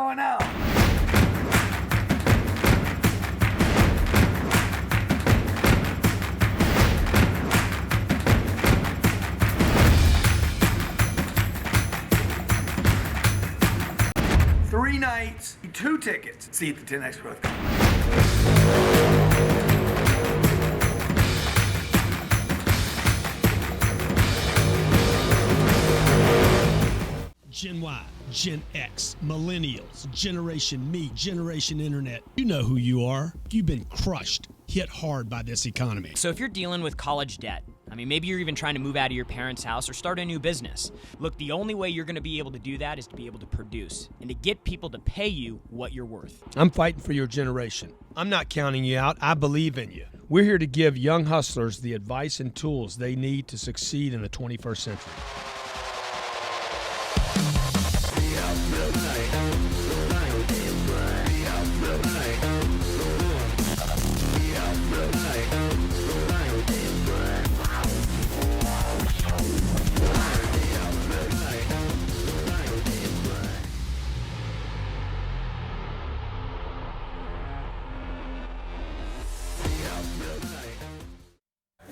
going on? Three nights, 2 tickets. See you at the 10X Growth Conference. Gen Y, Gen X, Millennials, Generation Me, Generation Internet. You know who you are. You've been crushed, hit hard by this economy. So if you're dealing with college debt, maybe you're even trying to move out of your parents' house or start a new business. Look, the only way you're going to be able to do that is to be able to produce and to get people to pay you what you're worth. I'm fighting for your generation. I'm not counting you out. I believe in you. We're here to give young hustlers the advice and tools they need to succeed in the 21st century.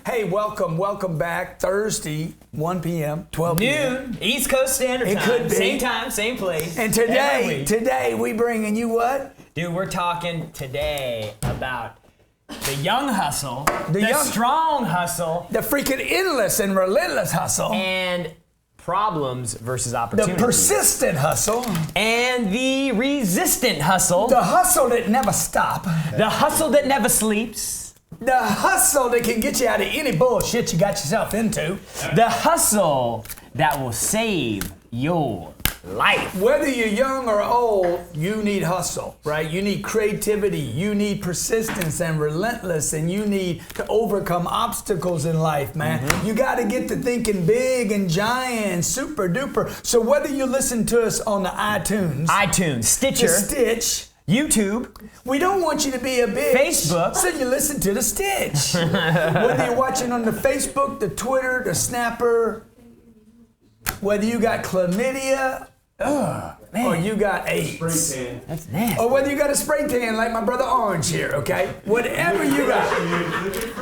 Hey, welcome back. Thursday, 1 p.m., 12 p.m. Noon, East Coast Standard Time. It could be. Same time, same place. And today we bringing you what? Dude, we're talking today about the young hustle, the young- strong hustle, The freaking endless and relentless hustle. and problems versus The opportunities. persistent hustle. And the resistant hustle. The hustle that never stop. The hustle that never sleeps. The hustle that can get you out of any bullshit you got yourself into. The hustle that will save your life. Whether you're young or old, you need hustle, right? You need creativity, you need persistence and relentless, and you need to overcome obstacles in life, man. You got to get to thinking big and giant and super duper. So whether you listen to us on the iTunes, Stitcher, the Stitch, YouTube, we don't want you to be a bitch. Facebook. So you listen to the Stitch. Whether you're watching on the Facebook, the Twitter, the Snapper, whether you got chlamydia, or you got AIDS. That's nasty. Or whether you got a spray tan like my brother Orange here, okay? Whatever you got.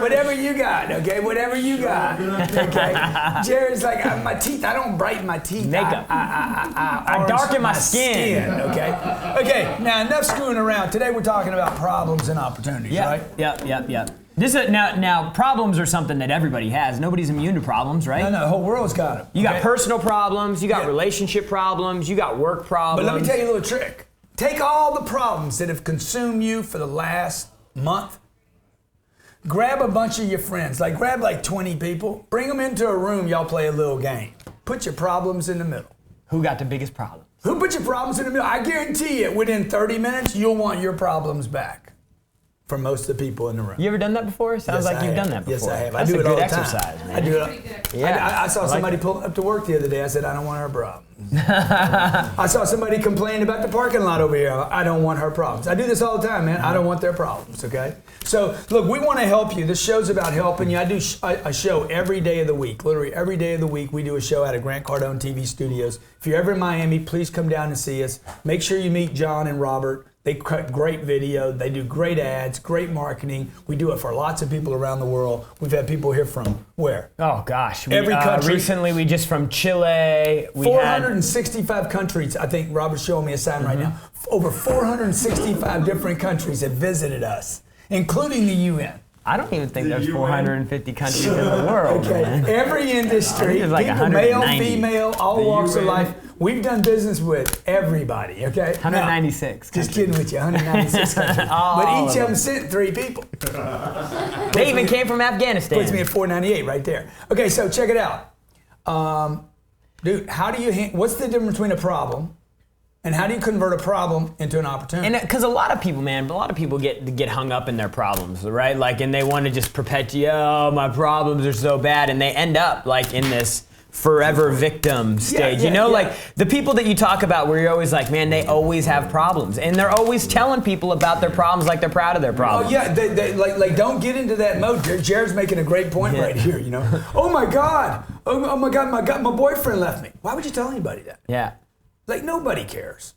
Whatever you got, okay? Whatever you got, okay? Jared's like, my teeth, I don't brighten my teeth. Makeup. I darken my skin. Okay? Okay, now enough screwing around. Today we're talking about problems and opportunities, right? Yep. This is now problems are something that everybody has. Nobody's immune to problems, right? No, the whole world's got them. You got personal problems, you got relationship problems, you got work problems. But let me tell you a little trick. Take all the problems that have consumed you for the last month. Grab a bunch of your friends, grab 20 people, bring them into a room, y'all play a little game. Put your problems in the middle. Who got the biggest problem? Who put your problems in the middle? I guarantee you, within 30 minutes, you'll want your problems back. For most of the people in the room. You ever done that before? Sounds like you've done that before. Yes, I have. That's I do a it good all the exercise, time. man. I do it. Yeah. I saw somebody pull up to work the other day. I said, I don't want her problems. I saw somebody complain about the parking lot over here. I don't want her problems. I do this all the time, man. I don't want their problems, okay? So, look, we want to help you. This show's about helping you. I do a show every day of the week. Literally every day of the week, we do a show out of Grant Cardone TV studios. If you're ever in Miami, please come down and see us. Make sure you meet John and Robert. They cut great video. They do great ads, great marketing. We do it for lots of people around the world. We've had people here from where? Oh, gosh. Every country. Recently, we just from Chile. 465 countries. I think Robert's showing me a sign right now. Over 465 different countries have visited us, including the UN. I don't even think there's 450 countries in the world, Okay, man. every industry, there's like people, male, 190. female, all walks of life. We've done business with everybody, okay? 196 Just kidding with you, 196 countries. But each of them sent 3 people. They even came from Afghanistan. Puts me at 498 right there. Okay, so check it out. Dude, how do you, what's the difference between a problem and how do you convert a problem into an opportunity? And because a lot of people get hung up in their problems, right? And they want to just perpetuate, my problems are so bad, and they end up in this forever victim stage. The people that you talk about where you're always like, man, they always have problems, and they're always telling people about their problems like they're proud of their problems. Oh yeah, they don't get into that mode. Jared's making a great point right here. Oh my God, my boyfriend left me. Why would you tell anybody that? Yeah. Nobody cares.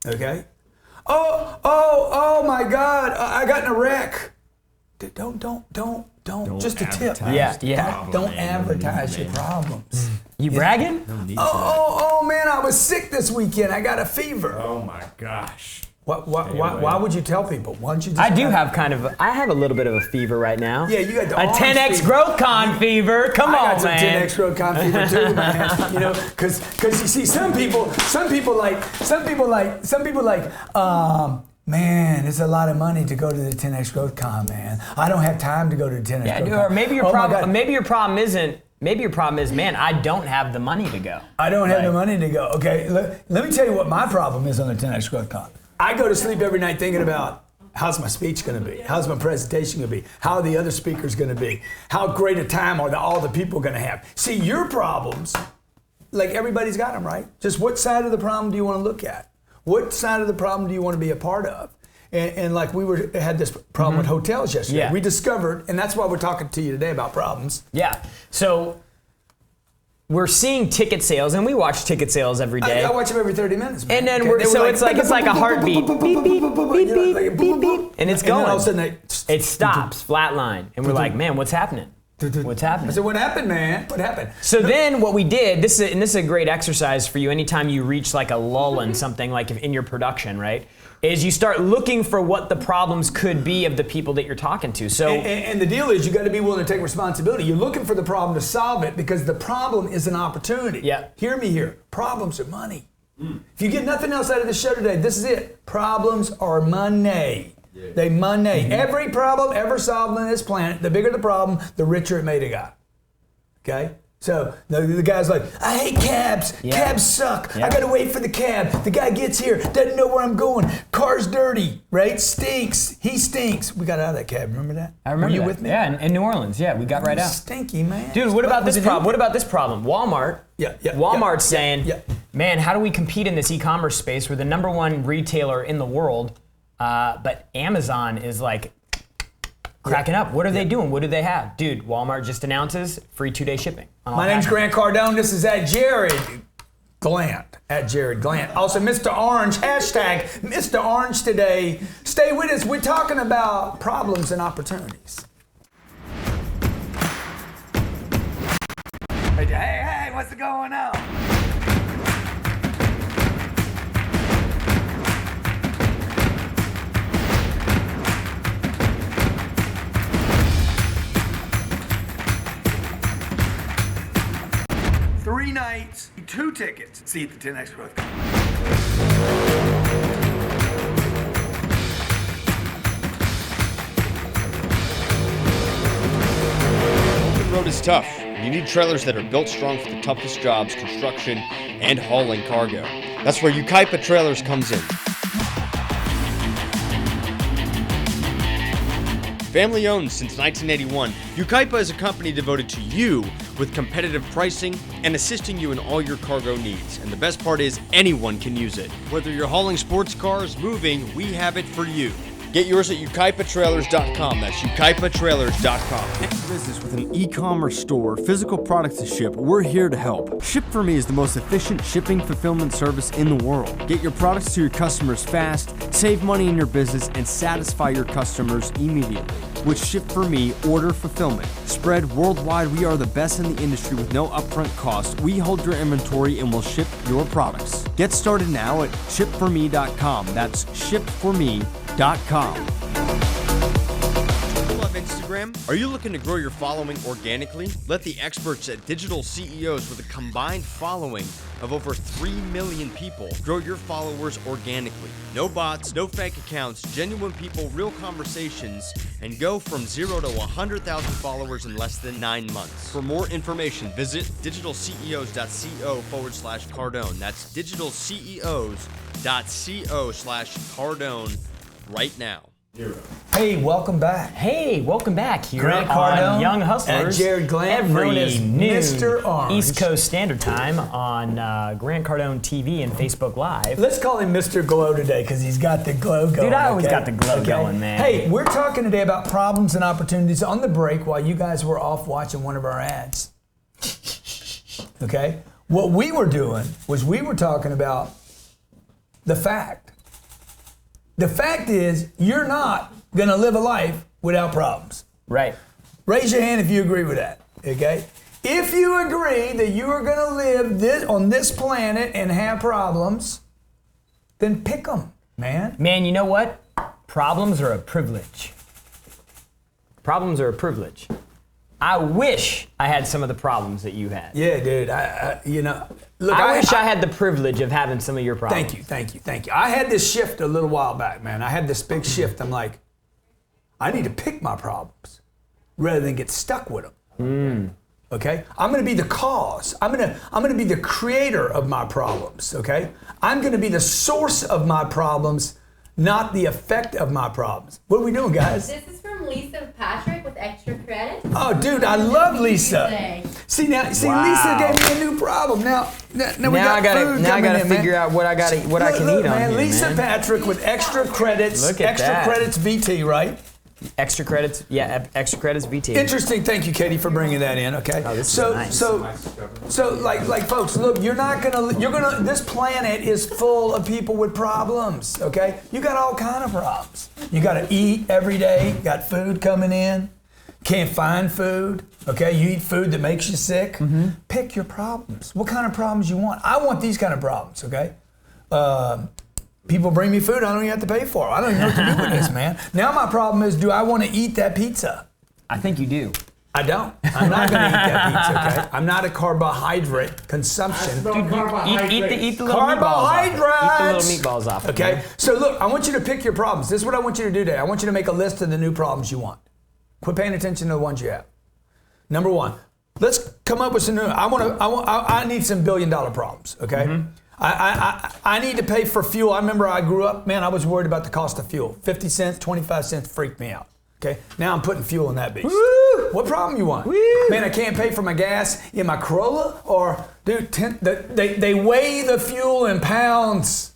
Okay? Oh my God, I got in a wreck. Don't. Just a tip. Yeah. Don't advertise your problems. You bragging? Oh, man, I was sick this weekend. I got a fever. Oh my gosh. Why would you tell people? Why don't you just I have a little bit of a fever right now. Yeah, you got the a orange 10x fever. growth con fever. Come I on, got some man. 10x growth con fever too, man. You know, because you see, some people like, man, it's a lot of money to go to the 10x growth con, man. I don't have time to go to the 10x growth con. Or maybe your problem. Maybe your problem isn't. Maybe your problem is, man, I don't have the money to go. I don't have the money to go. Okay, let me tell you what my problem is on the 10x growth con. I go to sleep every night thinking about how's my speech going to be? How's my presentation going to be? How are the other speakers going to be? How great a time are all the people going to have? See, your problems, like everybody's got them, right? Just what side of the problem do you want to look at? What side of the problem do you want to be a part of? And like had this problem with hotels yesterday. Yeah. We discovered, and that's why we're talking to you today about problems. Yeah. So we're seing ticket sales, and we watch ticket sales every day. I watch them every 30 minutes, man. And then it's like a heartbeat. Beep, beep, beep, beep, beep, beep. And it's going. And then all of a sudden it stops, flatline. And we're like, man, what's happening? What's happening? I said, what happened, man? What happened? So then what we did, this is a great exercise for you anytime you reach like a lull in something, like in your production, right? Is you start looking for what the problems could be of the people that you're talking to. So and the deal is you got to be willing to take responsibility. You're looking for the problem to solve it because the problem is an opportunity. Yeah. Hear me here. Problems are money. If you get nothing else out of this show today, this is it. Problems are money. Yeah. They money. Every problem ever solved on this planet, the bigger the problem, the richer it made a guy. Okay? So the guy's like, I hate cabs. Yeah. Cabs suck. Yeah. I gotta wait for the cab. The guy gets here, doesn't know where I'm going. Car's dirty, right? Stinks. He stinks. We got out of that cab. Remember that? I remember Were you that. with me? Yeah, in New Orleans. Yeah, we got right out. Stinky, man. Dude, what about this problem? What about this problem? Walmart. Walmart's saying, man, how do we compete in this e-commerce space? We're the #1 retailer in the world, but Amazon is like cracking up. What are they doing? What do they have? Dude, Walmart just announces free 2-day shipping. My name's Grant Cardone. This is at Jared Glant. At Jared Glant. Also, Mr. Orange, hashtag Mr. Orange today. Stay with us. We're talking about problems and opportunities. Hey, what's going on? Three nights, 2 tickets. See you at the 10X Growth Con. The road is tough. You need trailers that are built strong for the toughest jobs, construction, and hauling cargo. That's where Ukaipa Trailers comes in. Family owned since 1981, Ukaipa is a company devoted to you with competitive pricing and assisting you in all your cargo needs. And the best part is anyone can use it. Whether you're hauling sports cars, moving, we have it for you. Get yours at ukaipatrailers.com. That's ukaipatrailers.com. Any business with an e-commerce store, physical products to ship, we're here to help. Ship For Me is the most efficient shipping fulfillment service in the world. Get your products to your customers fast, save money in your business, and satisfy your customers immediately. With Ship For Me order fulfillment. Spread worldwide, we are the best in the industry with no upfront cost. We hold your inventory and will ship your products. Get started now at shipforme.com. That's shipforme.com. Love Instagram? Are you looking to grow your following organically? Let the experts at Digital CEOs with a combined following of over 3 million people grow your followers organically. No bots, no fake accounts, genuine people, real conversations, and go from 0 to 100,000 followers in less than 9 months. For more information, visit digitalceos.co/Cardone. That's digitalceos.co/Cardone right now. Hey, welcome back. Hey, welcome back here Grant on Cardone Young Hustlers. and Jared Glant, every known as noon, Mr. Orange. East Coast Standard Time on Grant Cardone TV and Facebook Live. Let's call him Mr. Glow today because he's got the glow going. Dude, I always got the glow going, man. Hey, we're talking today about problems and opportunities on the break while you guys were off watching one of our ads. Okay? What we were doing was we were talking about the fact. The fact is, you're not going to live a life without problems. Right. Raise your hand if you agree with that, okay? If you agree that you are going to live on this planet and have problems, then pick them, man. Man, you know what? Problems are a privilege. Problems are a privilege. I wish I had some of the problems that you had. Yeah, dude. I wish I had the privilege of having some of your problems. Thank you. I had this shift a little while back, man. I had this big shift. I'm like, I need to pick my problems rather than get stuck with them. Okay? I'm going to be the cause. I'm going to be the creator of my problems, okay? I'm going to be the source of my problems, not the effect of my problems. What are we doing, guys? This is from Lisa Patrick with extra credit. Oh, dude, I love Lisa. See, Wow. Lisa gave me a new problem. Now we got food I gotta coming in, figure man. out what I can Look, eat on man, here, Lisa man. Patrick with extra credits. Look at extra that. credits VT, right? Extra credits, extra credits VT. Interesting. Thank you, Katie, for bringing that in. Okay. Oh, this is so, nice. so, like, folks, look, this planet is full of people with problems. Okay. You got all kind of problems. You got to eat every day. Got food coming in. Can't find food. Okay. You eat food that makes you sick. Mm-hmm. Pick your problems. What kind of problems you want? I want these kind of problems. Okay. People bring me food I don't even have to pay for. I don't even know what to do with this, man. Now my problem is, do I want to eat that pizza? I think you do. I don't. I'm not going to eat that pizza, okay? I'm not a carbohydrate consumption. Eat the little Carbohydrates! meatballs off. Eat the little meatballs off. Okay? Man. So look, I want you to pick your problems. This is what I want you to do today. I want you to make a list of the new problems you want. Quit paying attention to the ones you have. Number one, let's come up with some new. I need some $1 billion problems, okay? Mm-hmm. I need to pay for fuel. I remember I grew up, man, I was worried about the cost of fuel. 50 cents, 25 cents freaked me out. Okay, now I'm putting fuel in that beast. Woo! What problem you want? Woo! Man, I can't pay for my gas in my Corolla, or dude, they weigh the fuel in pounds.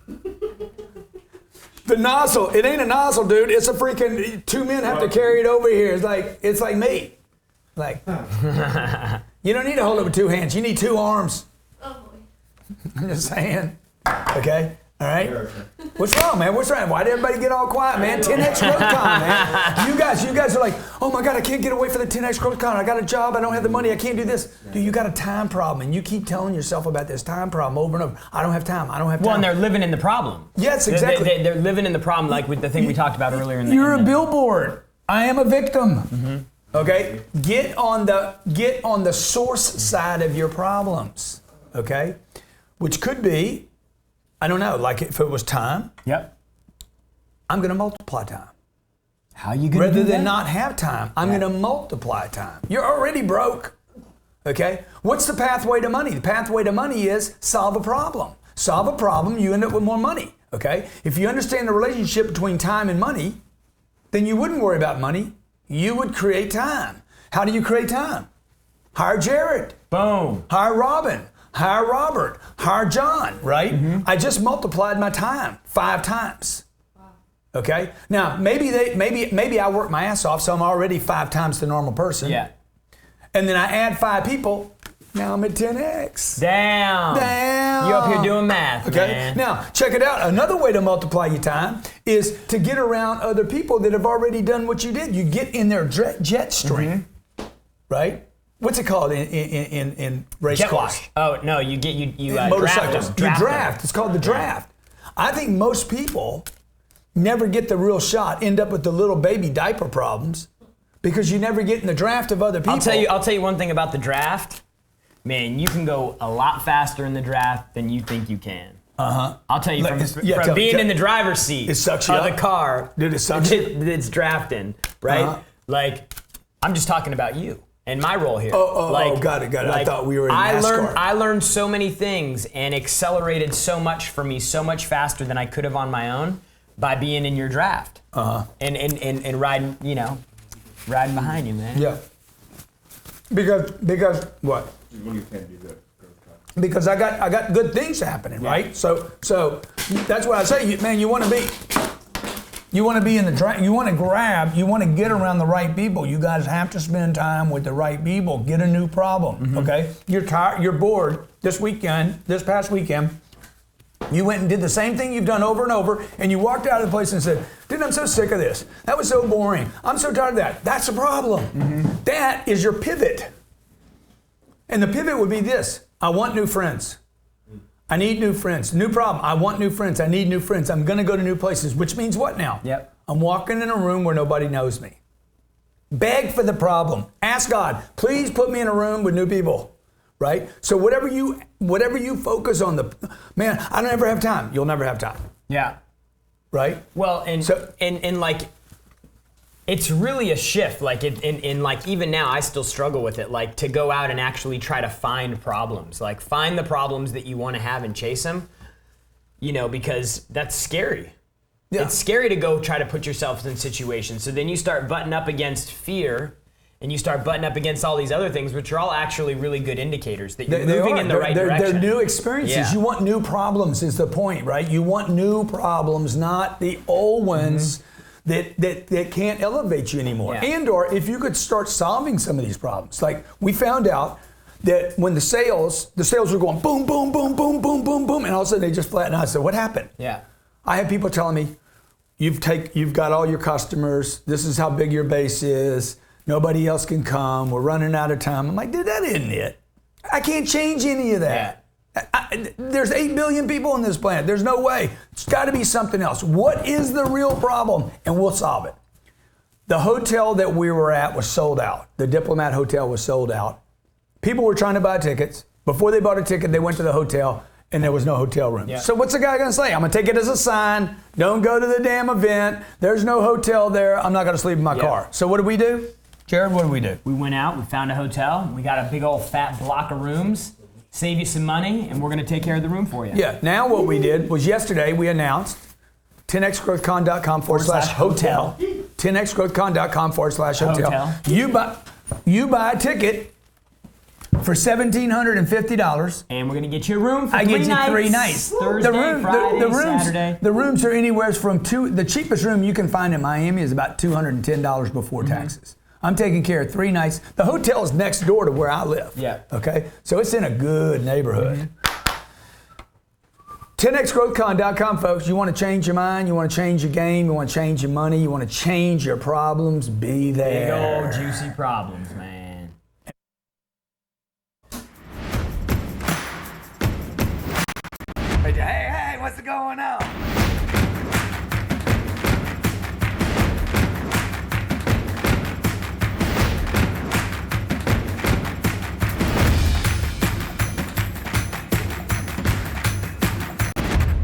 The nozzle, it ain't a nozzle, dude. It's a freaking, 2 men have to carry it over here. It's like me. Like, you don't need to hold it with 2 hands. You need 2 arms. Oh boy. I'm just saying. Okay? All right? What's wrong, man? What's wrong? Why did everybody get all quiet, man? 10X growth con, man. You guys are like, oh my God, I can't get away from the 10X growth con. I got a job. I don't have the money. I can't do this. Dude, you got a time problem, and you keep telling yourself about this time problem over and over. I don't have time. I don't have time. Well, and they're living in the problem. Yes, exactly. They're living in the problem, like with the thing we talked about earlier. You're a billboard. I am a victim. Mm-hmm. Okay? Get on the source side of your problems. Okay? Which could be, I don't know, like if it was time. Yep. I'm going to multiply time. How you going to do Rather that? than not have time, I'm going to multiply time. You're already broke. Okay? What's the pathway to money? The pathway to money is solve a problem. Solve a problem, you end up with more money. Okay? If you understand the relationship between time and money, then you wouldn't worry about money. You would create time. How do you create time? Hire Jared. Boom. Hire Robin. Hire Robert. Hire John, right? Mm-hmm. I just multiplied my time 5 times. Wow. Okay? Now, maybe I work my ass off, so I'm already 5 times the normal person. Yeah. And then I add 5 people. Now I'm at 10X. Damn. You up here doing math, okay? man. Now, check it out. Another way to multiply your time is to get around other people that have already done what you did. You get in their jet stream, right? What's it called in race Jet cars? wash. Oh, no, you Motorcycles. draft them. You draft. It's called the draft. I think most people never get the real shot, end up with the little baby diaper problems because you never get in the draft of other people. I'll tell you one thing about the draft. Man, you can go a lot faster in the draft than you think you can. Uh-huh. I'll tell you from tell me. being in the driver's seat It sucks you of up? the car. Dude, it sucks you? It's drafting, right? Uh-huh. Like, I'm just talking about you and my role here. Got it. I thought we were in NASCAR. I learned so many things and accelerated so much for me so much faster than I could have on my own by being in your draft. Uh-huh. And riding, riding behind you, man. Yeah. Because what? When you can do that. Because I got good things happening, right? So that's what I say, man. You want to be in the draft. You want to get around the right people. You guys have to spend time with the right people. Get a new problem, okay? You're tired. You're bored. This past weekend, You went and did the same thing you've done over and over, and you walked out of the place and said, dude, I'm so sick of this. That was so boring. I'm so tired of that. That's a problem. Mm-hmm. That is your pivot. And the pivot would be this. I want new friends. I need new friends. New problem. I want new friends. I need new friends. I'm going to go to new places, which means what now? Yep. I'm walking in a room where nobody knows me. Beg for the problem. Ask God, please put me in a room with new people. Right? So whatever you focus on, man, I don't ever have time. You'll never have time. Yeah. Right? Well, and like, it's really a shift. Like in like, even now I still struggle with it. Like, to go out and actually try to find problems. Like, find the problems that you want to have and chase them. You know, because that's scary. Yeah. It's scary to go try to put yourself in situations. So then you start butting up against fear. And you start butting up against all these other things, which are all actually really good indicators that you're moving in the right direction. They're new experiences. Yeah. You want new problems is the point, right? You want new problems, not the old ones that can't elevate you anymore. Yeah. And or if you could start solving some of these problems. Like, we found out that when the sales were going boom, boom, boom, boom, boom, boom, boom, and all of a sudden they just flattened out. I said, what happened? Yeah. I have people telling me, you've got all your customers, this is how big your base is. Nobody else can come. We're running out of time. I'm like, dude, that isn't it. I can't change any of that. Yeah. There's 8 billion people on this planet. There's no way. It's got to be something else. What is the real problem? And we'll solve it. The hotel that we were at was sold out. The Diplomat Hotel was sold out. People were trying to buy tickets. Before they bought a ticket, they went to the hotel, and there was no hotel room. Yeah. So what's the guy going to say? I'm going to take it as a sign. Don't go to the damn event. There's no hotel there. I'm not going to sleep in my car. So what do? Jared, what do? We went out, we found a hotel, we got a big old fat block of rooms, save you some money, and we're gonna take care of the room for you. Yeah, now what we did was yesterday we announced 10xgrowthcon.com/hotel. 10xgrowthcon.com/hotel. You buy a ticket for $1,750. And we're gonna get you a room for 3 nights. I get you 3 nights. Thursday, Friday, Saturday. The rooms are anywhere from the cheapest room you can find in Miami is about $210 before taxes. I'm taking care of 3 nights. The hotel is next door to where I live. Yeah. Okay? So it's in a good neighborhood. 10xgrowthcon.com, folks. You want to change your mind, you want to change your game, you want to change your money, you want to change your problems, be there. Big old juicy problems, man. Hey, what's going on?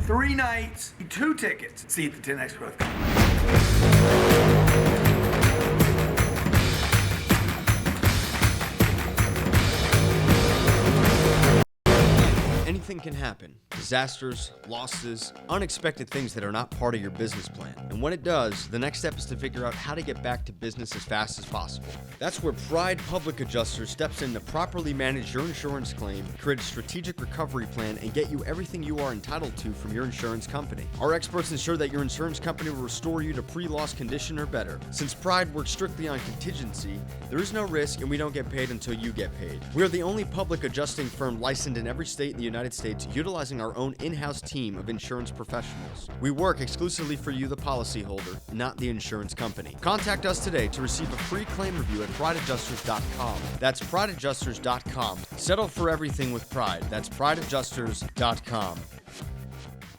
Three nights, 2 tickets. See you at the 10X Growth Con. Anything can happen. Disasters, losses, unexpected things that are not part of your business plan. And when it does, the next step is to figure out how to get back to business as fast as possible. That's where Pride Public Adjuster steps in to properly manage your insurance claim, create a strategic recovery plan, and get you everything you are entitled to from your insurance company. Our experts ensure that your insurance company will restore you to pre-loss condition or better. Since Pride works strictly on contingency, there is no risk and we don't get paid until you get paid. We are the only public adjusting firm licensed in every state in the United States, utilizing our own in-house team of insurance professionals. We work exclusively for you, the policyholder, not the insurance company. Contact us today to receive a free claim review at prideadjusters.com. That's prideadjusters.com. Settle for everything with Pride. That's prideadjusters.com.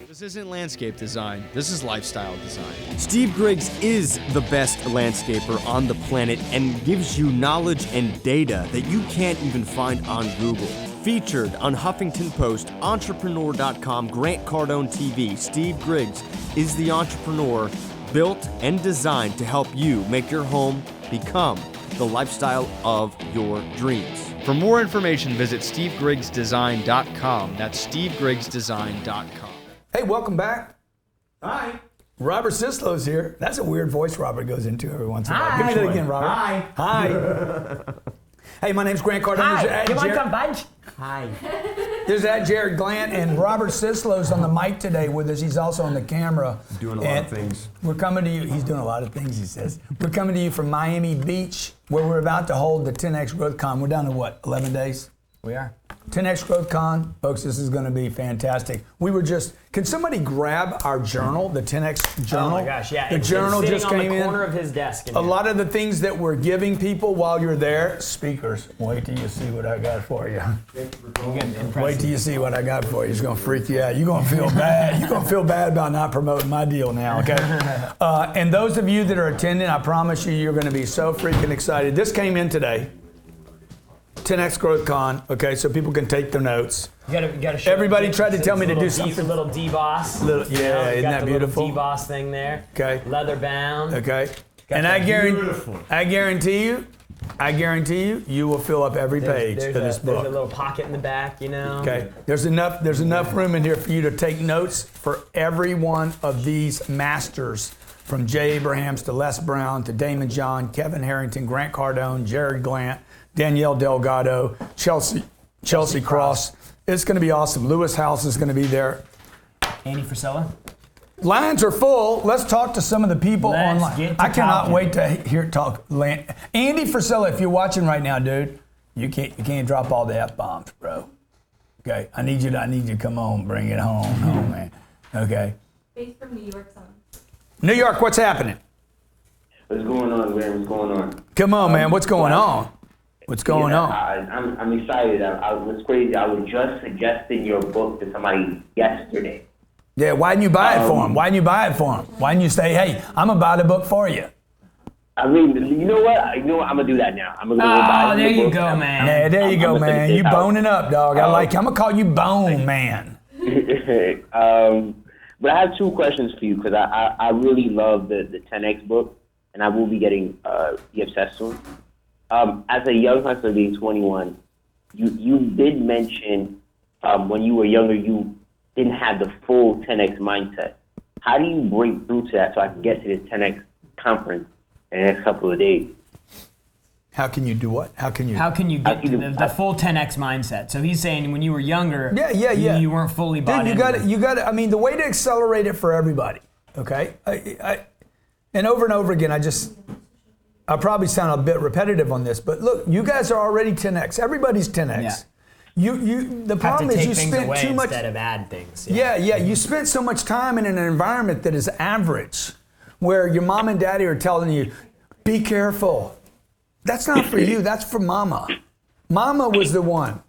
This isn't landscape design, this is lifestyle design. Steve Griggs is the best landscaper on the planet and gives you knowledge and data that you can't even find on Google. Featured on Huffington Post, Entrepreneur.com, Grant Cardone TV, Steve Griggs is the entrepreneur built and designed to help you make your home become the lifestyle of your dreams. For more information, visit SteveGriggsDesign.com. That's SteveGriggsDesign.com. Hey, welcome back. Hi. Robert Sislow's here. That's a weird voice Robert goes into every once in a while. Hi. Give me that again, Robert. Hi. Hi. Hey, my name's Grant Cardone. Hi, you want to come bunch? Hi. There's that Jared Glant, and Robert Sislow's on the mic today with us. He's also on the camera. Doing a lot of things. We're coming to you. He's doing a lot of things, he says. We're coming to you from Miami Beach, where we're about to hold the 10X Growth Con. We're down to what, 11 days? We are. 10X Growth Con, folks, this is going to be fantastic. Can somebody grab our journal, the 10X journal? Oh my gosh, yeah. The It's journal sitting just on came the in. corner of his desk. A lot of the things that we're giving people while you're there, speakers, wait till you see what I got for you. Wait till you see what I got for you. It's going to freak you out. You're going to feel bad. You're going to feel bad about not promoting my deal now, okay? And those of you that are attending, I promise you're going to be so freaking excited. This came in today. 10X Growth Con, okay, so people can take their notes. You gotta show Everybody it. tried to tell me to do It's a something. little D-Boss. Little- yeah, isn't that beautiful? D-Boss thing there. Okay. Leather bound. Okay. Got And that I guarantee you, you will fill up every page of this book. There's a little pocket in the back, you know. Okay. There's enough room in here for you to take notes for every one of these masters, from Jay Abrahams to Les Brown to Damon John, Kevin Harrington, Grant Cardone, Jared Glant, Danielle Delgado, Chelsea Cross. It's going to be awesome. Lewis House is going to be there. Andy Frisella. Lines are full. Let's talk to some of the people Let's online. get to I cannot talking. wait to hear talk. Andy Frisella, if you're watching right now, dude, you can't drop all the F-bombs, bro. Okay, I need you to come on, bring it home, man. Okay. Based from New York, son. New York, what's happening? What's going on, man? What's going on? Come on, man. What's going on? What's going on? I'm excited. It's crazy. I was just suggesting your book to somebody yesterday. Yeah, why didn't you buy it for him? Why didn't you buy it for him? Why didn't you say, hey, I'm going to buy the book for you? I mean, you know what? I'm going to do that now. I'm going to go buy Oh, there the you book. go, man. Yeah, there you go, I'm gonna man. finish You this out. boning up, dog. I like you. I'm going to call you Bone Man. But I have two questions for you because I really love the 10X book, and I will be getting the Obsessed soon. As a young hustler being 21, you did mention when you were younger you didn't have the full 10X mindset. How do you break through to that so I can get to this 10X conference in the next couple of days? How can you do what? How can you get to the full 10X mindset? So he's saying when you were younger, you weren't fully bought Dude, into you got to. I mean, the way to accelerate it for everybody, okay? And over again, I probably sound a bit repetitive on this, but look, you guys are already 10X. Everybody's 10X. Yeah. The problem is you spent too much. Instead of add things. Yeah, you spent so much time in an environment that is average, where your mom and daddy are telling you, be careful. That's not for you, that's for mama. Mama was the one.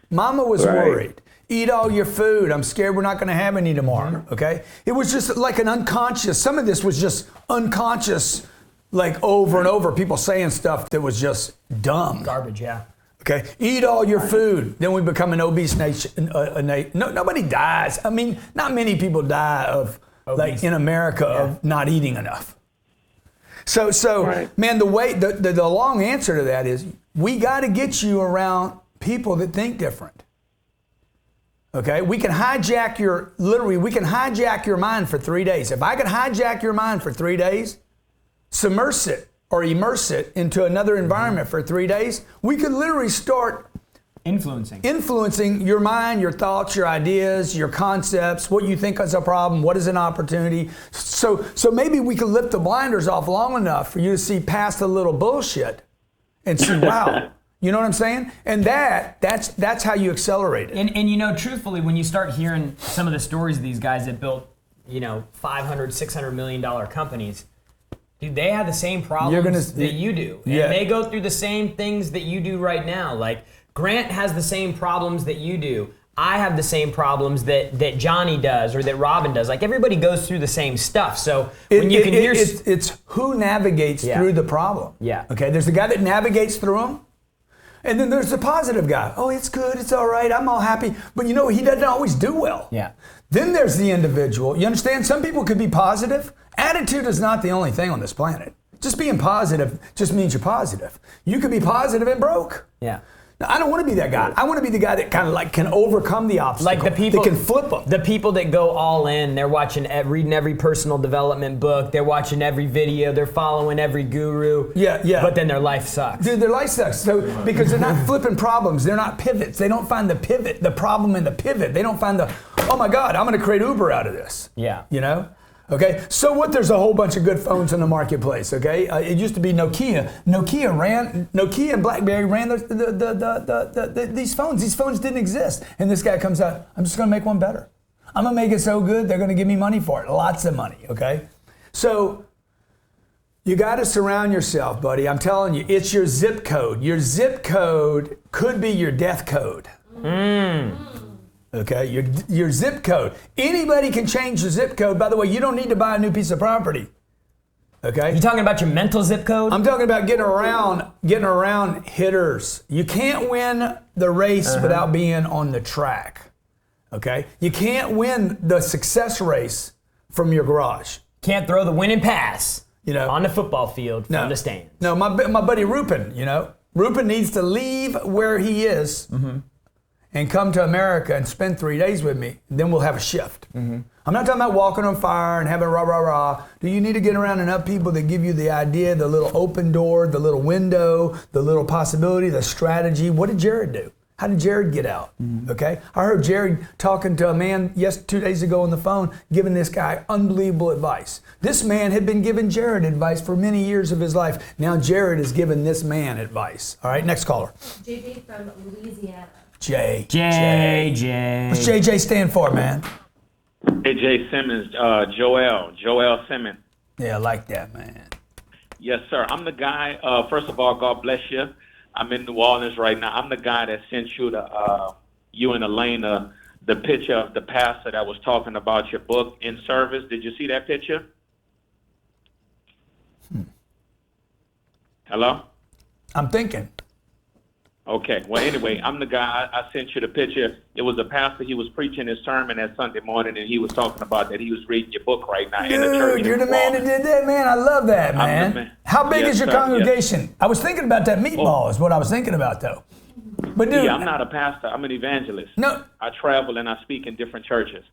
Mama was worried. Eat all your food. I'm scared we're not going to have any tomorrow, okay? It was just like an unconscious, some of this was just unconscious, like over and over, people saying stuff that was just dumb. Garbage, yeah. Okay, eat all your food. Then we become an obese nation. Nobody dies. I mean, not many people die of, like in America, of not eating enough. So, man, the long answer to that is we got to get you around people that think different. Okay, we can hijack your mind for 3 days. If I could hijack your mind for 3 days, submerse it or immerse it into another environment for 3 days, we could literally start influencing your mind, your thoughts, your ideas, your concepts, what you think is a problem, what is an opportunity. So maybe we could lift the blinders off long enough for you to see past the little bullshit and see, wow. You know what I'm saying? And that's how you accelerate it. And you know, truthfully, when you start hearing some of the stories of these guys that built, $500, $600 million companies, dude, they have the same problems that you do. And they go through the same things that you do right now. Like, Grant has the same problems that you do. I have the same problems that Johnny does or that Robin does. Like, everybody goes through the same stuff. So when you can hear... It's who navigates through the problem. Yeah. Okay, there's the guy that navigates through them. And then there's the positive guy. Oh, it's good, it's all right, I'm all happy. But he doesn't always do well. Yeah. Then there's the individual. You understand? Some people could be positive. Attitude is not the only thing on this planet. Just being positive just means you're positive. You could be positive and broke. Yeah. Now, I don't want to be that guy. I want to be the guy that kind of like can overcome the obstacle. Like the people that can flip them. The people that go all in, they're reading every personal development book, they're watching every video, they're following every guru. Yeah. But then their life sucks. Dude, their life sucks. So because they're not flipping problems, they're not pivots. They don't find the pivot, the problem in the pivot. They don't find oh my God, I'm going to create Uber out of this. Yeah. You know? Okay, so what? There's a whole bunch of good phones in the marketplace. Okay, it used to be Nokia. Nokia and BlackBerry ran these phones. These phones didn't exist, and this guy comes out. I'm just going to make one better. I'm going to make it so good they're going to give me money for it, lots of money. Okay, so you got to surround yourself, buddy. I'm telling you, it's your zip code. Your zip code could be your death code. Okay, your zip code. Anybody can change your zip code. By the way, you don't need to buy a new piece of property. Okay? You talking about your mental zip code? I'm talking about getting around hitters. You can't win the race without being on the track. Okay? You can't win the success race from your garage. Can't throw the winning pass, on the football field from the stands. No, my buddy Rupin, Rupin needs to leave where he is. And come to America and spend 3 days with me, then we'll have a shift. I'm not talking about walking on fire and having rah, rah, rah. Do you need to get around enough people that give you the idea, the little open door, the little window, the little possibility, the strategy? What did Jared do? How did Jared get out? Okay, I heard Jared talking to a man 2 days ago on the phone, giving this guy unbelievable advice. This man had been giving Jared advice for many years of his life. Now Jared is giving this man advice. All right, next caller. JJ from Louisiana. JJ. What's JJ stand for, man? AJ Simmons, Joel Simmons. Yeah, I like that, man. Yes, sir. I'm the guy. First of all, God bless you. I'm in New Orleans right now. I'm the guy that sent you you and Elena the picture of the pastor that was talking about your book in service. Did you see that picture? Hello? I'm thinking. Okay. Well, anyway, I'm the guy. I sent you the picture. It was a pastor. He was preaching his sermon that Sunday morning, and he was talking about that he was reading your book right now in the church. Dude, you're the man that did that, man. I love that, man. How big is your congregation? Yes. I was thinking about that meatball is what I was thinking about, though. But dude, yeah, I'm not a pastor. I'm an evangelist. No. I travel and I speak in different churches.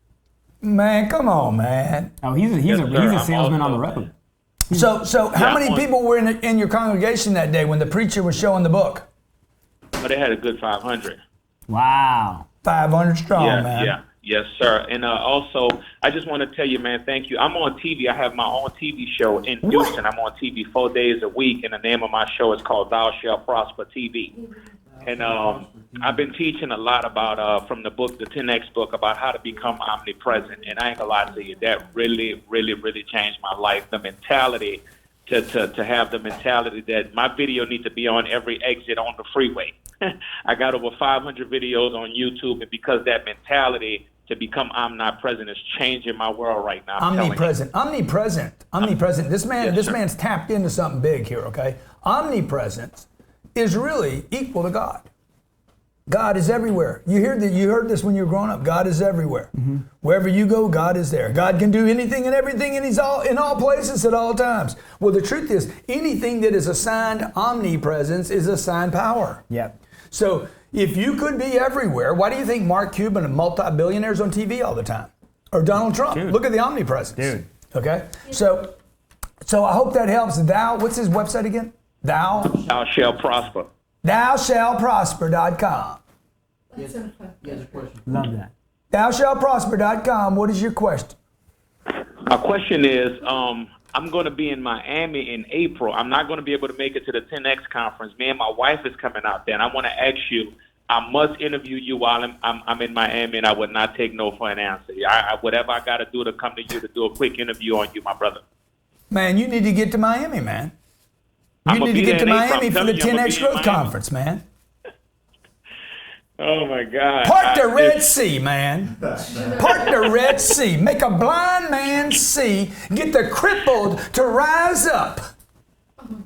Man, come on, man. Oh, he's a salesman on the road. So how many people were in your congregation that day when the preacher was showing the book? But they had a good 500. Wow. 500 strong, man. Yeah. Yes, sir. And also, I just want to tell you, man, thank you. I'm on TV. I have my own TV show in Houston. I'm on TV 4 days a week, and the name of my show is called Thou Shalt Prosper TV. And I've been teaching a lot about, from the book, the 10X book, about how to become omnipresent. And I ain't going to lie to you, that really, really, really changed my life. The mentality to have the mentality that my video needs to be on every exit on the freeway. I got over 500 videos on YouTube, and because that mentality to become omnipresent is changing my world right now. Omnipresent. This man's tapped into something big here, okay? Omnipresence is really equal to God. God is everywhere. You heard this when you were growing up. God is everywhere. Wherever you go, God is there. God can do anything and everything, and He's in all places at all times. Well, the truth is, anything that is assigned omnipresence is assigned power. Yep. So if you could be everywhere, why do you think Mark Cuban and multi-billionaires on TV all the time? Or Donald Trump? Dude. Look at the omnipresence. Dude. Okay? So I hope that helps. What's his website again? Thou shalt prosper. ThouShallProsper.com. Yes, a question. Love that. ThouShallProsper.com. What is your question? My question is, I'm going to be in Miami in April. I'm not going to be able to make it to the 10X conference. Me and my wife is coming out there, and I want to ask you, I must interview you while I'm in Miami, and I would not take no for an answer. Whatever I got to do to come to you to do a quick interview on you, my brother. Man, you need to get to Miami, man. You need to get to Miami for the 10X Growth Conference, man. Oh, my God. Part the Red Sea, man. Part the Red Sea. Make a blind man see. Get the crippled to rise up.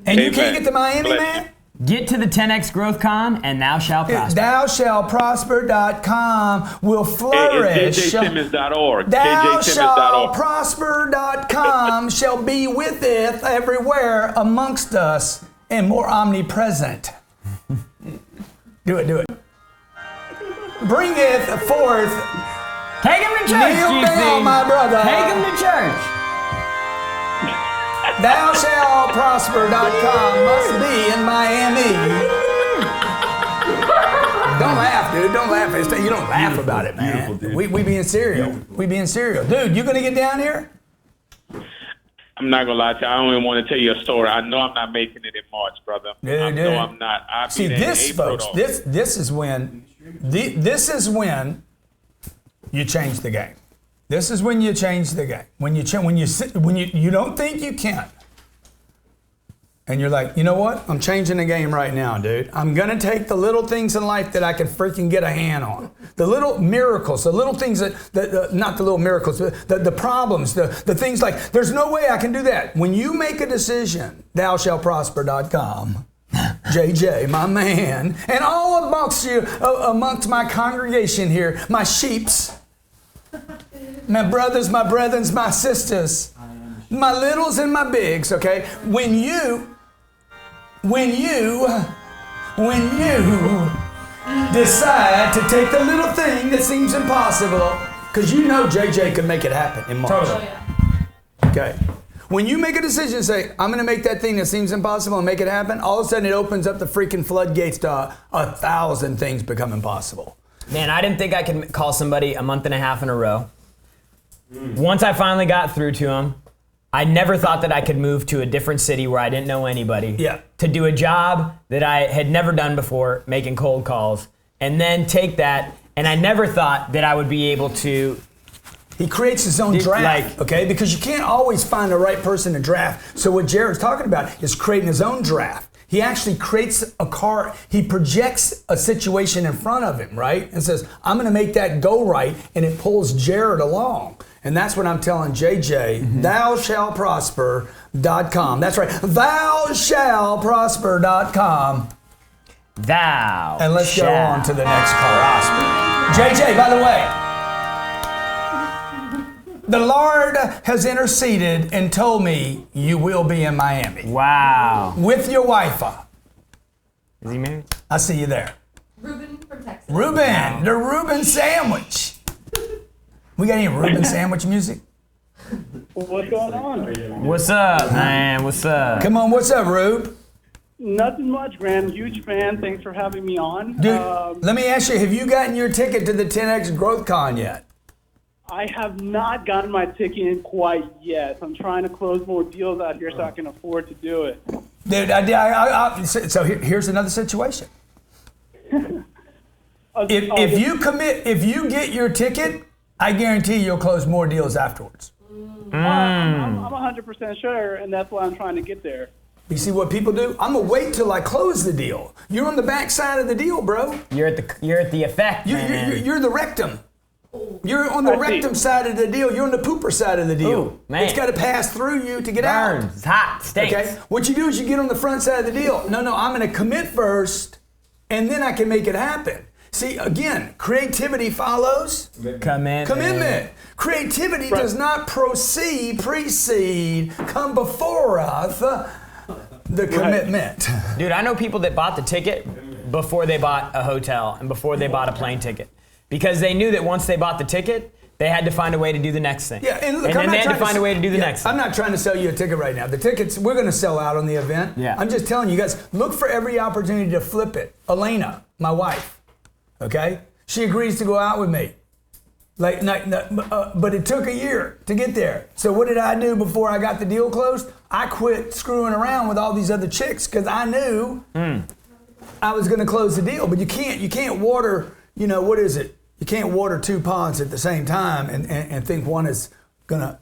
And you can't get to Miami, man? Get to the 10X Growth Con, and thou shalt prosper. ThouShallProsper.com will flourish. It's JJSimmons.org. ThouShallProsper.com shall be witheth everywhere amongst us and more omnipresent. Do it. Bringeth forth. Take him to church, Kneel down, my brother. Take him to church. ThouShallProsper.com must be in Miami. Don't laugh, dude. Don't laugh. You don't laugh about it, man. We being serial. Dude, you gonna get down here? I'm not gonna lie to you. I don't even want to tell you a story. I know I'm not making it in March, brother. I know I'm not. I'll See, be there this, in April, folks, though. this is when you change the game. This is when you change the game. When you don't think you can, and you're like, you know what? I'm changing the game right now, dude. I'm gonna take the little things in life that I can freaking get a hand on, the little miracles, the little things that not the little miracles, the problems, the things like. There's no way I can do that. When you make a decision, thoushallprosper.com. JJ, my man, and all amongst you, amongst my congregation here, my sheeps, my brothers, my brethren, my sisters, my littles and my bigs, okay? When you decide to take the little thing that seems impossible, because you know JJ can make it happen in March. Oh, yeah. Okay. When you make a decision and say, I'm going to make that thing that seems impossible and make it happen, all of a sudden it opens up the freaking floodgates to 1,000 things becoming possible. Man, I didn't think I could call somebody a month and a half in a row. Once I finally got through to them, I never thought that I could move to a different city where I didn't know anybody. Yeah. To do a job that I had never done before, making cold calls, and then take that, and I never thought that I would be able to. He creates his own draft, okay? Because you can't always find the right person to draft. So what Jared's talking about is creating his own draft. He actually creates a card. He projects a situation in front of him, right? And says, I'm going to make that go right, and it pulls Jared along. And that's what I'm telling JJ, thoushallprosper.com. That's right, thoushallprosper.com. Thou. And let's go on to the next call. JJ, by the way, the Lord has interceded and told me you will be in Miami. Wow. With your wife. Is he married? I see you there. Ruben from Texas. Ruben, the Ruben sandwich. We got any Ruben sandwich music? What's going on? What's up, man? What's up? Come on, what's up, Rube? Nothing much, Graham. Huge fan. Thanks for having me on. Dude, let me ask you, have you gotten your ticket to the 10X Growth Con yet? I have not gotten my ticket in quite yet. I'm trying to close more deals out here so I can afford to do it. Dude, so here's another situation. If you commit, if you get your ticket, I guarantee you'll close more deals afterwards. I'm 100% sure, and that's why I'm trying to get there. You see what people do? I'm gonna wait till I close the deal. You're on the back side of the deal, bro. You're at the effect, man. You're the rectum. You're on the rectum side of the deal. You're on the pooper side of the deal. Ooh, man. It's got to pass through you to get Burns. out. It's hot. Stinks. Okay. What you do is you get on the front side of the deal. No, I'm going to commit first, and then I can make it happen. See, again, creativity follows commitment. Creativity does not precede, come before us the commitment. Dude, I know people that bought the ticket before they bought a hotel and before they bought a plane ticket. Because they knew that once they bought the ticket, they had to find a way to do the next thing. Yeah, and look, then they had to find a way to do the next thing. I'm not trying to sell you a ticket right now. The tickets, we're going to sell out on the event. Yeah. I'm just telling you guys, look for every opportunity to flip it. Elena, my wife, okay? She agrees to go out with me. But it took a year to get there. So what did I do before I got the deal closed? I quit screwing around with all these other chicks because I knew I was going to close the deal. But you can't water, what is it? You can't water two ponds at the same time and think one is gonna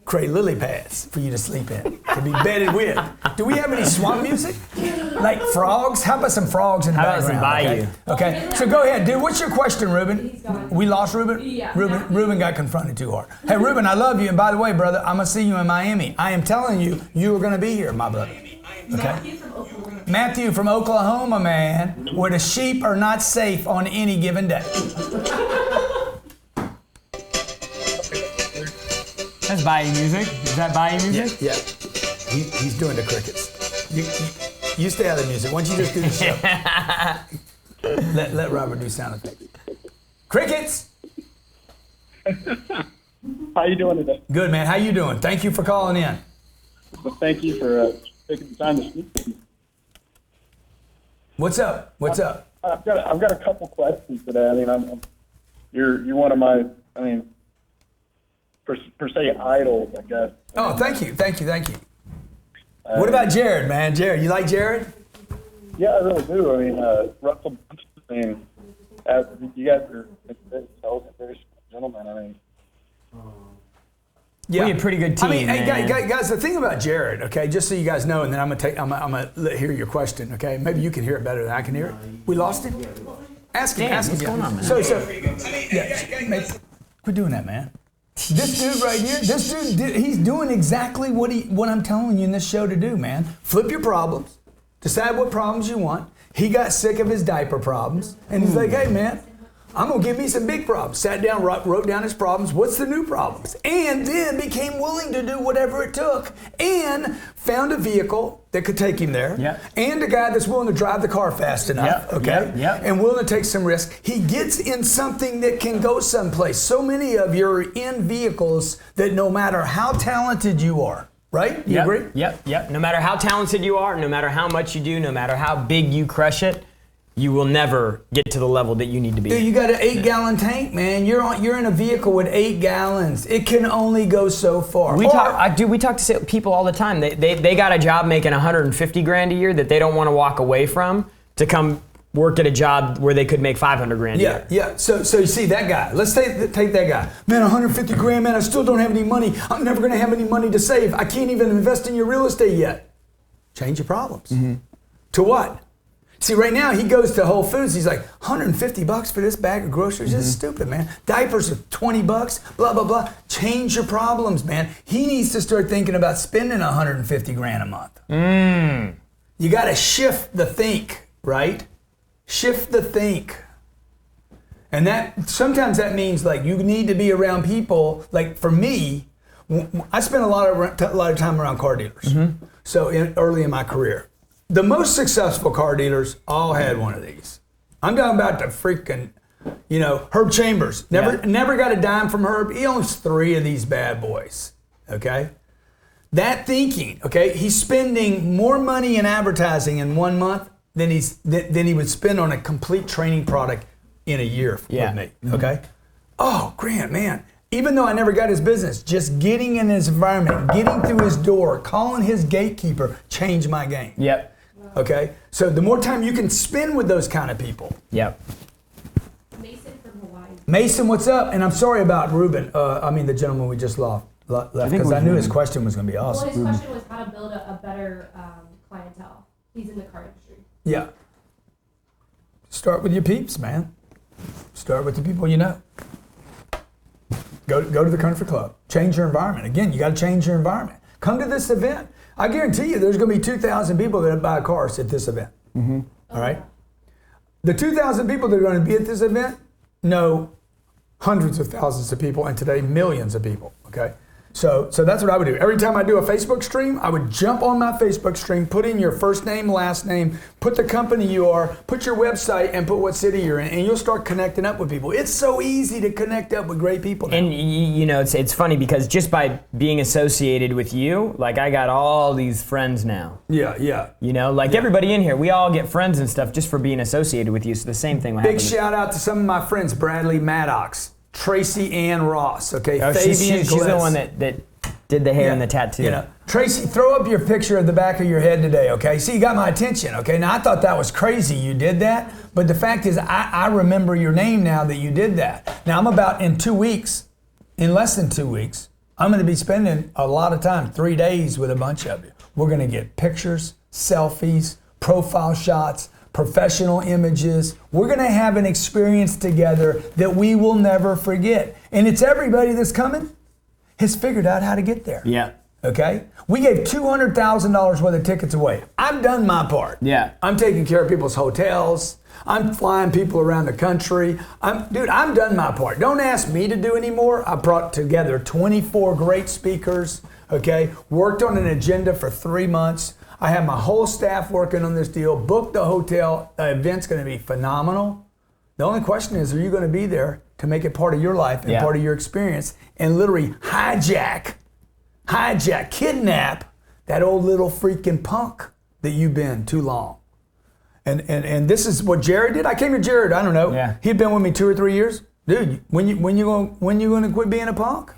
create lily pads for you to sleep in, to be bedded with. Do we have any swamp music? Like frogs? How about some frogs in the background? How about some bayou? Okay, so go ahead, dude. What's your question, Ruben? We lost Ruben? Yeah. Ruben got confronted too hard. Hey, Ruben, I love you. And by the way, brother, I'm going to see you in Miami. I am telling you, you are going to be here, my brother. Okay? Matthew from Oklahoma, man, where the sheep are not safe on any given day. That's bayou music. Is that bayou music? Yeah. He's doing the crickets. You stay out of the music. Why don't you just do the show? let Robert do sound effects. Crickets! How you doing today? Good, man. How you doing? Thank you for calling in. Well, thank you for taking the time to speak to me. What's up? I've got a couple questions today. I mean, you're one of my. I mean, per se idols, I guess. Oh, thank you. What about Jared, man? Jared, you like Jared? Yeah, I really do. I mean, Russell, I mean, you guys are very gentlemen. I mean, Yeah. We're a pretty good team. I mean, hey, man. guys, the thing about Jared, okay, just so you guys know, and then I'm gonna hear your question, okay? Maybe you can hear it better than I can hear it. We lost him? Ask him. What's going on, man? Quit doing that, man. This dude right here, he's doing exactly what I'm telling you in this show to do, man. Flip your problems, decide what problems you want. He got sick of his diaper problems, and he's like, hey, man, I'm gonna give me some big problems. Sat down, wrote down his problems. What's the new problems? And then became willing to do whatever it took, and found a vehicle that could take him there. Yep. And a guy that's willing to drive the car fast enough. Okay. Yep. And willing to take some risk. He gets in something that can go someplace. So many of you are in vehicles that no matter how talented you are, right? You agree? Yep. No matter how talented you are, no matter how much you do, no matter how big you crush it, you will never get to the level that you need to be. Dude, you got an 8-gallon tank, man. You're in a vehicle with 8 gallons. It can only go so far. We talk to people all the time. They got a job making 150 grand a year that they don't want to walk away from to come work at a job where they could make 500 grand a year. Yeah. So you see that guy. Let's take that guy. Man, 150 grand, man. I still don't have any money. I'm never going to have any money to save. I can't even invest in your real estate yet. Change your problems. Mm-hmm. To what? See, right now he goes to Whole Foods. He's like, $150 for this bag of groceries? This is stupid, man. Diapers are $20, blah, blah, blah. Change your problems, man. He needs to start thinking about spending 150 grand a month. You got to shift the think, right? Shift the think. And that sometimes that means like you need to be around people. Like for me, I spent a lot of time around car dealers. So early in my career. The most successful car dealers all had one of these. I'm talking about the freaking, Herb Chambers. Never got a dime from Herb. He owns 3 of these bad boys, okay? That thinking, okay, he's spending more money in advertising in 1 month than he would spend on a complete training product in a year with me, okay? Oh, Grant, man. Even though I never got his business, just getting in his environment, getting through his door, calling his gatekeeper changed my game. Yep. Okay? So the more time you can spend with those kind of people. Yep. Mason from Hawaii. Mason, what's up? And I'm sorry about Ruben. The gentleman we just left because I knew his question was going to be awesome. Well, his question was how to build a better clientele. He's in the car industry. Yeah. Start with your peeps, man. Start with the people you know. Go to the country club. Change your environment. Again, you got to change your environment. Come to this event. I guarantee you there's going to be 2,000 people that buy cars at this event. All right? The 2,000 people that are going to be at this event know hundreds of thousands of people, and today millions of people, okay? So that's what I would do. Every time I do a Facebook stream, I would jump on my Facebook stream, put in your first name, last name, put the company you are, put your website, and put what city you're in, and you'll start connecting up with people. It's so easy to connect up with great people now. And it's funny because just by being associated with you, like I got all these friends now. Yeah. Everybody in here, we all get friends and stuff just for being associated with you. So the same thing will happen. Big shout out to some of my friends, Bradley Maddox, Tracy Ann Ross, okay? She's the one that did the hair and the tattoo. Tracy, throw up your picture of the back of your head today, okay? See, you got my attention, okay? Now, I thought that was crazy you did that, but the fact is I remember your name now that you did that. Now, I'm about in less than 2 weeks, I'm going to be spending a lot of time, 3 days with a bunch of you. We're going to get pictures, selfies, profile shots, professional images. We're going to have an experience together that we will never forget. And it's everybody that's coming has figured out how to get there. Yeah. Okay? We gave $200,000 worth of tickets away. I've done my part. Yeah. I'm taking care of people's hotels. I'm flying people around the country. I've done my part. Don't ask me to do any more. I brought together 24 great speakers, okay? Worked on an agenda for 3 months. I have my whole staff working on this deal, booked the hotel. The event's going to be phenomenal. The only question is, are you going to be there to make it part of your life and part of your experience and literally hijack, kidnap that old little freaking punk that you've been too long? And this is what Jared did. I came to Jared, I don't know. Yeah. He'd been with me 2 or 3 years. Dude, when you going to quit being a punk?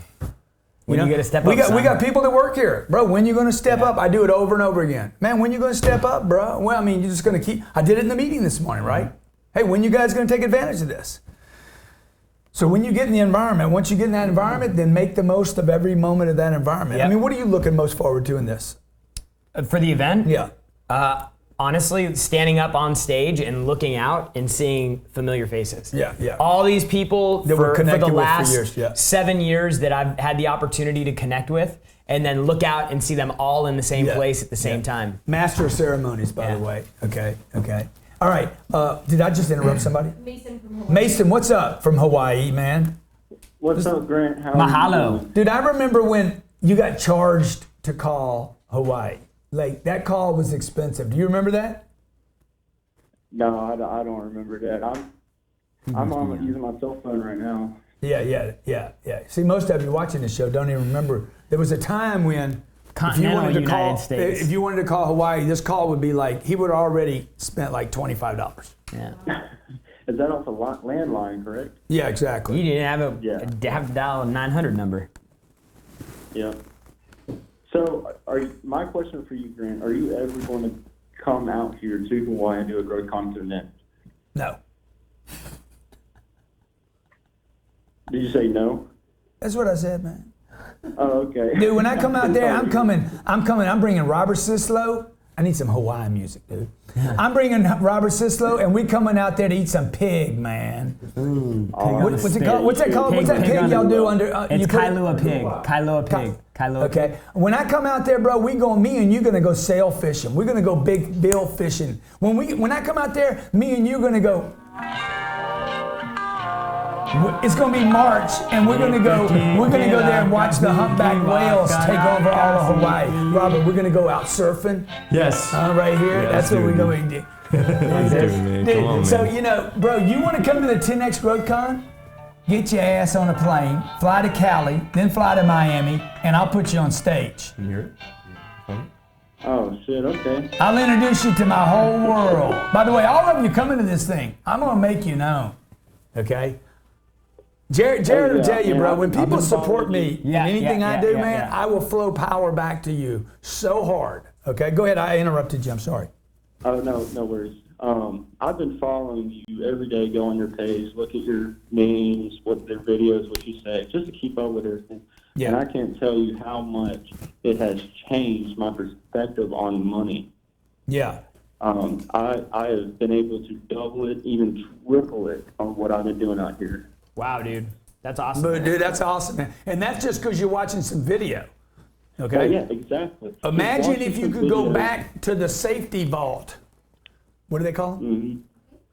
When you gonna step we up, got we son? got people that work here, bro. When you gonna step up? I do it over and over again, man. When you gonna step up, bro? Well, I mean, you're just gonna keep. I did it in the meeting this morning, right? Hey, when you guys gonna take advantage of this? So when you get in the environment, once you get in that environment, then make the most of every moment of that environment. Yep. I mean, what are you looking most forward to in this? For the event? Yeah. Honestly, standing up on stage and looking out and seeing familiar faces. Yeah, yeah. All these people That we're for connected the with for last years, yeah. 7 years that I've had the opportunity to connect with, and then look out and see them all in the same Yeah. place at the same Yeah. time. Master of ceremonies, by Yeah. the way. Okay. All right. Did I just interrupt somebody? Mason from Hawaii. Mason, what's up from Hawaii, man? What's up, Grant? How Mahalo. are you doing? Dude, I remember when you got charged to call Hawaii. Like, that call was expensive. Do you remember that? No, I don't remember that. I'm on using my cell phone right now. Yeah. See, most of you watching this show don't even remember. There was a time when Continental United States. if you wanted to call Hawaii, this call would be like, he would have already spent like $25. Yeah. Is that off a landline, correct? Yeah, exactly. You didn't have have to dial a 900 number. Yeah. So, my question for you, Grant, are you ever going to come out here to Hawaii and do a growth content event? No. Did you say no? That's what I said, man. Oh, okay. Dude, when I come out there, I'm bringing Robert Sislow. I need some Hawaiian music, dude. I'm bringing Robert Sislow, and we coming out there to eat some pig, man. What's it called? What's that called? What's that pig y'all do under? It's Kailua pig. Kailua pig. Kailua Okay. pig. When I come out there, bro, me and you gonna go sail fishing. We're gonna go big bill fishing. When I come out there, me and you gonna go. It's gonna be March, and we're gonna go there and watch the humpback whales take over all of Hawaii. Robert, we're gonna go out surfing. Yes. Right here. Yeah, that's what we're going to do. Dude, so bro, you want to come to the 10X Growth Con? Get your ass on a plane, fly to Cali, then fly to Miami, and I'll put you on stage. Can you hear it? Oh, shit, okay. I'll introduce you to my whole world. By the way, all of you coming to this thing, I'm gonna make you known. Okay? Jared will tell you, bro, when people support me in anything I do, man, I will flow power back to you so hard. Okay, go ahead. I interrupted you. I'm sorry. Oh, no worries. I've been following you every day, go on your page, look at your memes, what their videos, what you say, just to keep up with everything. Yeah. And I can't tell you how much it has changed my perspective on money. Yeah. I have been able to double it, even triple it on what I've been doing out here. Wow, dude. That's awesome. But, dude, that's awesome, man. And that's just because you're watching some video. Okay? Yeah, exactly. Imagine if you could go back to the safety vault. What do they call them?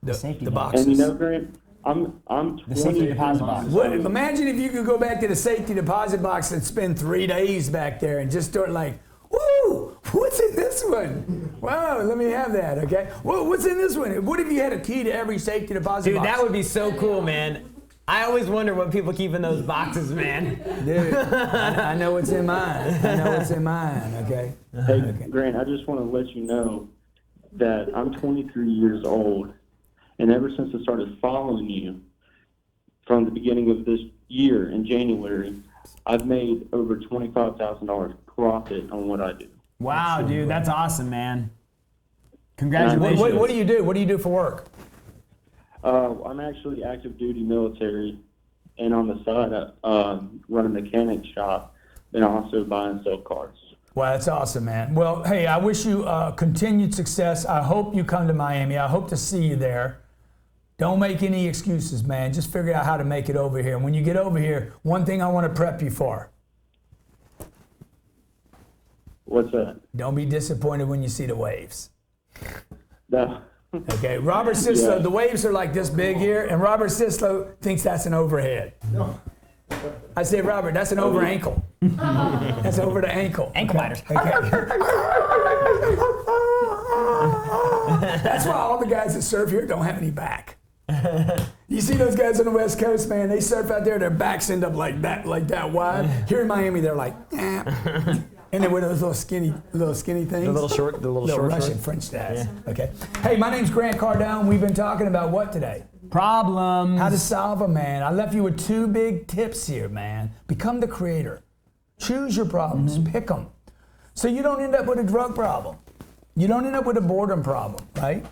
Safety the vault. boxes. And you know, Grant, I'm 20 The safety deposit box. Imagine if you could go back to the safety deposit box and spend 3 days back there and just start like, woo, what's in this one? Wow, let me have that, okay? Whoa, what's in this one? What if you had a key to every safety deposit Dude, box? that would be so cool, man. I always wonder what people keep in those boxes, man. Dude, I know what's in mine. Okay? Hey, Grant, I just want to let you know that I'm 23 years old, and ever since I started following you from the beginning of this year in January, I've made over $25,000 profit on what I do. Wow, dude, that's awesome, man. Congratulations. What do you do? What do you do for work? I'm actually active duty military, and on the side, I run a mechanic shop, and I also buy and sell cars. Well, that's awesome, man. Well, hey, I wish you continued success. I hope you come to Miami. I hope to see you there. Don't make any excuses, man. Just figure out how to make it over here. And when you get over here, one thing I want to prep you for. What's that? Don't be disappointed when you see the waves. No. Okay, Robert Sislow, the waves are like this big here, and Robert Sislow thinks that's an overhead. No. I say, Robert, that's an over ankle. That's over the ankle. Ankle biters. Okay. That's why all the guys that surf here don't have any back. You see those guys on the West Coast, man, they surf out there, their backs end up like that wide. Here in Miami, they're like, eh. And then with those little skinny things. The little short Russian short. French dads. Yeah. Okay. Hey, my name's Grant Cardone. We've been talking about what today? Problems. How to solve them, man. I left you with 2 big tips here, man. Become the creator. Choose your problems. Pick them. So you don't end up with a drug problem. You don't end up with a boredom problem, right?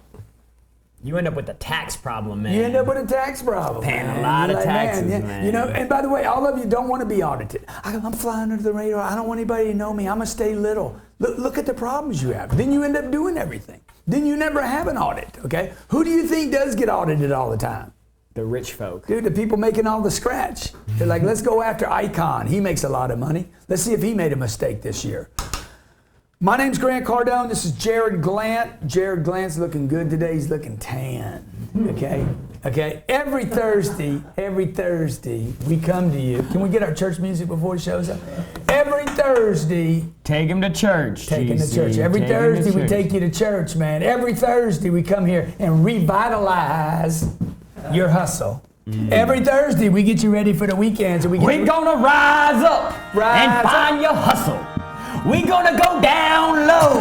You end up with a tax problem, man. You end up with a tax problem. Paying a lot of taxes, man. You know, and by the way, all of you don't want to be audited. I'm flying under the radar. I don't want anybody to know me. I'm going to stay little. Look at the problems you have. Then you end up doing everything. Then you never have an audit, okay? Who do you think does get audited all the time? The rich folk. Dude, the people making all the scratch. They're like, let's go after Icon. He makes a lot of money. Let's see if he made a mistake this year. My name's Grant Cardone. This is Jared Glant. Jared Glant's looking good today. He's looking tan. Okay? Okay? Every Thursday, we come to you. Can we get our church music before he shows up? Every Thursday. Take him to church. Take him to church. Every Thursday we take you to church, man. Every Thursday we come here and revitalize your hustle. Every Thursday we get you ready for the weekends. And we're gonna rise up and find your hustle. We're gonna go down low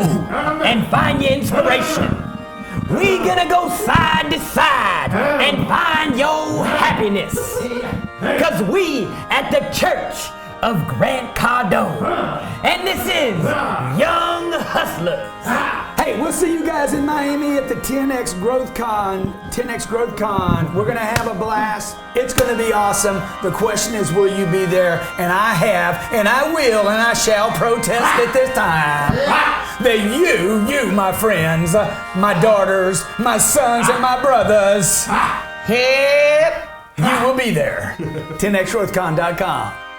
and find your inspiration. We're gonna go side to side and find your happiness. Cause we at the Church of Grant Cardone. And this is Young Hustlers. Hey, we'll see you guys in Miami at the 10X Growth Con. 10X Growth Con. We're going to have a blast. It's going to be awesome. The question is, will you be there? And I have, and I will, and I shall protest at this time. That you, my friends, my daughters, my sons, and my brothers, you will be there. 10xgrowthcon.com.